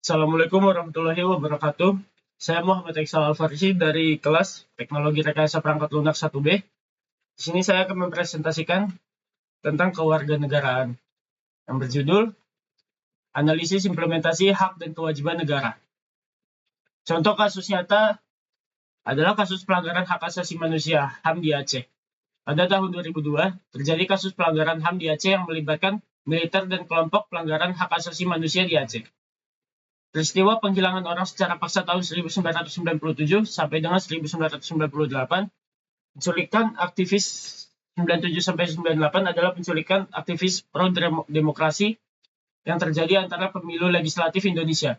Assalamualaikum warahmatullahi wabarakatuh. Saya Muhammad Iqsal Alfarisi dari kelas Teknologi Rekayasa Perangkat Lunak 1B. Di sini saya akan mempresentasikan tentang kewarganegaraan yang berjudul Analisis Implementasi Hak dan Kewajiban Negara. Contoh kasus nyata adalah kasus pelanggaran hak asasi manusia HAM di Aceh. Pada tahun 2002, terjadi kasus pelanggaran HAM di Aceh yang melibatkan militer dan kelompok pelanggaran hak asasi manusia di Aceh. Peristiwa penghilangan orang secara paksa tahun 1997 sampai dengan 1998, penculikan aktivis 97 sampai 98 adalah penculikan aktivis pro-demokrasi yang terjadi antara pemilu legislatif Indonesia.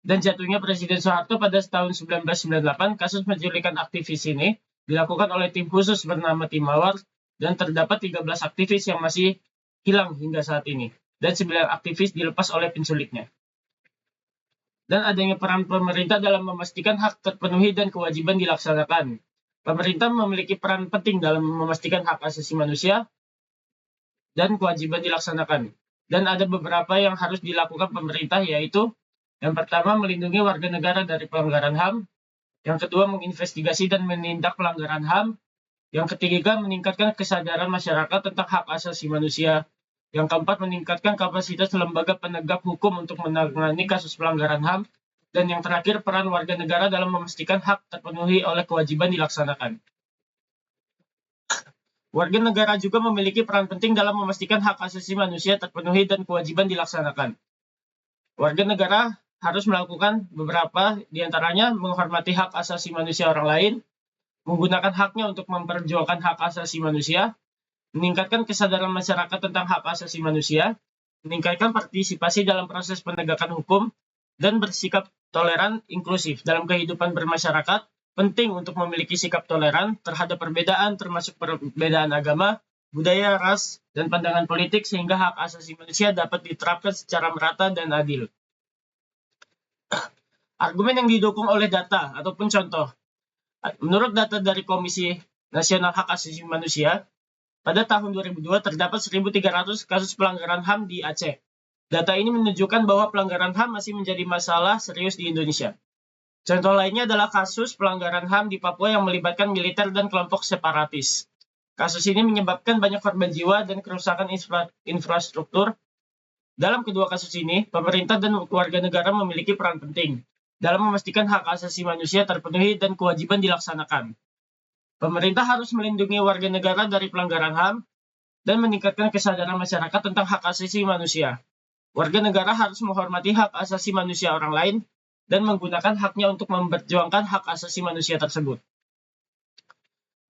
Dan jatuhnya Presiden Soeharto pada tahun 1998, kasus penculikan aktivis ini dilakukan oleh tim khusus bernama Tim Mawar, dan terdapat 13 aktivis yang masih hilang hingga saat ini, dan 9 aktivis dilepas oleh penculiknya. Dan adanya peran pemerintah dalam memastikan hak terpenuhi dan kewajiban dilaksanakan. Pemerintah memiliki peran penting dalam memastikan hak asasi manusia dan kewajiban dilaksanakan. Dan ada beberapa yang harus dilakukan pemerintah, yaitu yang pertama, melindungi warga negara dari pelanggaran HAM. Yang kedua, menginvestigasi dan menindak pelanggaran HAM. Yang ketiga, meningkatkan kesadaran masyarakat tentang hak asasi manusia. Yang keempat, meningkatkan kapasitas lembaga penegak hukum untuk menangani kasus pelanggaran HAM. Dan yang terakhir, peran warga negara dalam memastikan hak terpenuhi oleh kewajiban dilaksanakan. Warga negara juga memiliki peran penting dalam memastikan hak asasi manusia terpenuhi dan kewajiban dilaksanakan. Warga negara harus melakukan beberapa, diantaranya menghormati hak asasi manusia orang lain, menggunakan haknya untuk memperjuangkan hak asasi manusia, meningkatkan kesadaran masyarakat tentang hak asasi manusia, meningkatkan partisipasi dalam proses penegakan hukum, dan bersikap toleran inklusif dalam kehidupan bermasyarakat. Penting untuk memiliki sikap toleran terhadap perbedaan, termasuk perbedaan agama, budaya, ras, dan pandangan politik, sehingga hak asasi manusia dapat diterapkan secara merata dan adil. Argumen yang didukung oleh data ataupun contoh. Menurut data dari Komisi Nasional Hak Asasi Manusia, pada tahun 2002 terdapat 1.300 kasus pelanggaran HAM di Aceh. Data ini menunjukkan bahwa pelanggaran HAM masih menjadi masalah serius di Indonesia. Contoh lainnya adalah kasus pelanggaran HAM di Papua yang melibatkan militer dan kelompok separatis. Kasus ini menyebabkan banyak korban jiwa dan kerusakan infrastruktur. Dalam kedua kasus ini, pemerintah dan warga negara memiliki peran penting dalam memastikan hak asasi manusia terpenuhi dan kewajiban dilaksanakan. Pemerintah harus melindungi warga negara dari pelanggaran HAM dan meningkatkan kesadaran masyarakat tentang hak asasi manusia. Warga negara harus menghormati hak asasi manusia orang lain dan menggunakan haknya untuk memperjuangkan hak asasi manusia tersebut.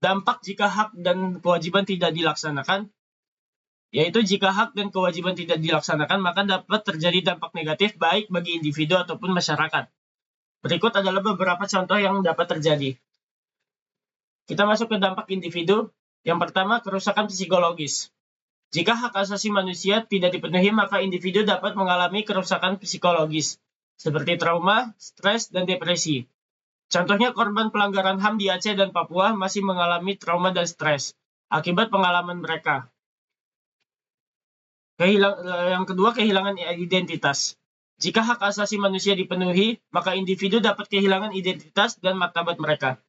Dampak jika hak dan kewajiban tidak dilaksanakan, yaitu jika hak dan kewajiban tidak dilaksanakan, maka dapat terjadi dampak negatif baik bagi individu ataupun masyarakat. Berikut adalah beberapa contoh yang dapat terjadi. Kita masuk ke dampak individu. Yang pertama, kerusakan psikologis. Jika hak asasi manusia tidak dipenuhi, maka individu dapat mengalami kerusakan psikologis, seperti trauma, stres, dan depresi. Contohnya, korban pelanggaran HAM di Aceh dan Papua masih mengalami trauma dan stres akibat pengalaman mereka. Yang kedua, kehilangan identitas. Jika hak asasi manusia dipenuhi, maka individu dapat kehilangan identitas dan martabat mereka.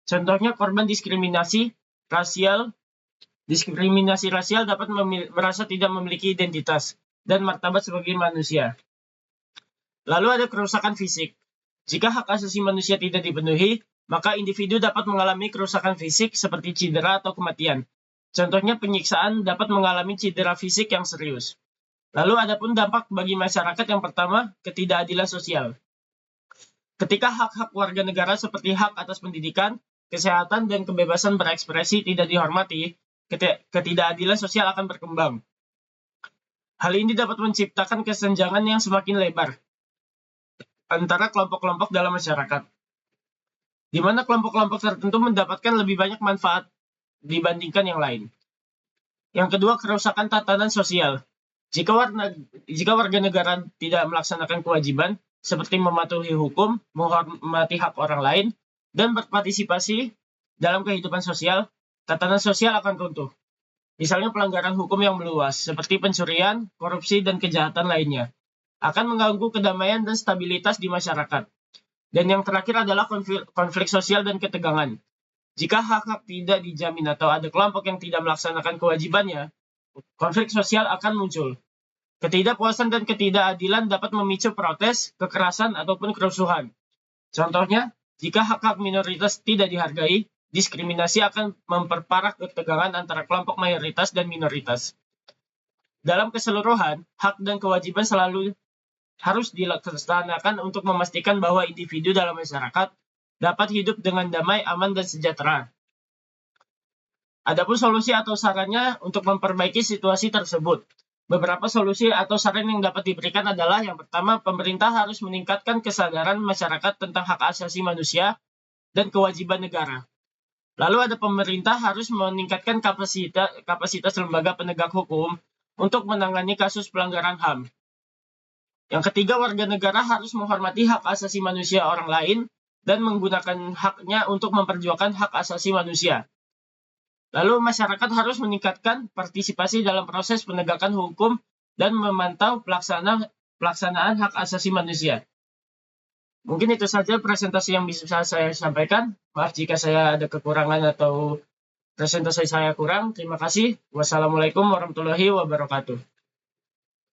Contohnya, korban diskriminasi rasial dapat merasa tidak memiliki identitas dan martabat sebagai manusia. Lalu ada kerusakan fisik. Jika hak asasi manusia tidak dipenuhi, maka individu dapat mengalami kerusakan fisik seperti cedera atau kematian. Contohnya, penyiksaan dapat mengalami cedera fisik yang serius. Lalu ada pun dampak bagi masyarakat. Yang pertama, ketidakadilan sosial. Ketika hak-hak warga negara seperti hak atas pendidikan, kesehatan, dan kebebasan berekspresi tidak dihormati, ketidakadilan sosial akan berkembang. Hal ini dapat menciptakan kesenjangan yang semakin lebar antara kelompok-kelompok dalam masyarakat, di mana kelompok-kelompok tertentu mendapatkan lebih banyak manfaat dibandingkan yang lain. Yang kedua, kerusakan tatanan sosial. Jika warga negara tidak melaksanakan kewajiban, seperti mematuhi hukum, menghormati hak orang lain, dan berpartisipasi dalam kehidupan sosial, tatanan sosial akan runtuh. Misalnya pelanggaran hukum yang meluas, seperti pencurian, korupsi, dan kejahatan lainnya. akan mengganggu kedamaian dan stabilitas di masyarakat. Dan yang terakhir adalah konflik sosial dan ketegangan. Jika hak-hak tidak dijamin atau ada kelompok yang tidak melaksanakan kewajibannya, konflik sosial akan muncul. Ketidakpuasan dan ketidakadilan dapat memicu protes, kekerasan, ataupun kerusuhan. Contohnya, jika hak-hak minoritas tidak dihargai, diskriminasi akan memperparah ketegangan antara kelompok mayoritas dan minoritas. Dalam keseluruhan, hak dan kewajiban selalu harus dilaksanakan untuk memastikan bahwa individu dalam masyarakat dapat hidup dengan damai, aman, dan sejahtera. Adapun solusi atau sarannya untuk memperbaiki situasi tersebut. Beberapa solusi atau saran yang dapat diberikan adalah yang pertama, pemerintah harus meningkatkan kesadaran masyarakat tentang hak asasi manusia dan kewajiban negara. Lalu ada pemerintah harus meningkatkan kapasitas lembaga penegak hukum untuk menangani kasus pelanggaran HAM. Yang ketiga, warga negara harus menghormati hak asasi manusia orang lain dan menggunakan haknya untuk memperjuangkan hak asasi manusia. Lalu masyarakat harus meningkatkan partisipasi dalam proses penegakan hukum dan memantau pelaksanaan hak asasi manusia. Mungkin itu saja presentasi yang bisa saya sampaikan. Maaf jika saya ada kekurangan atau presentasi saya kurang. Terima kasih. Wassalamualaikum warahmatullahi wabarakatuh.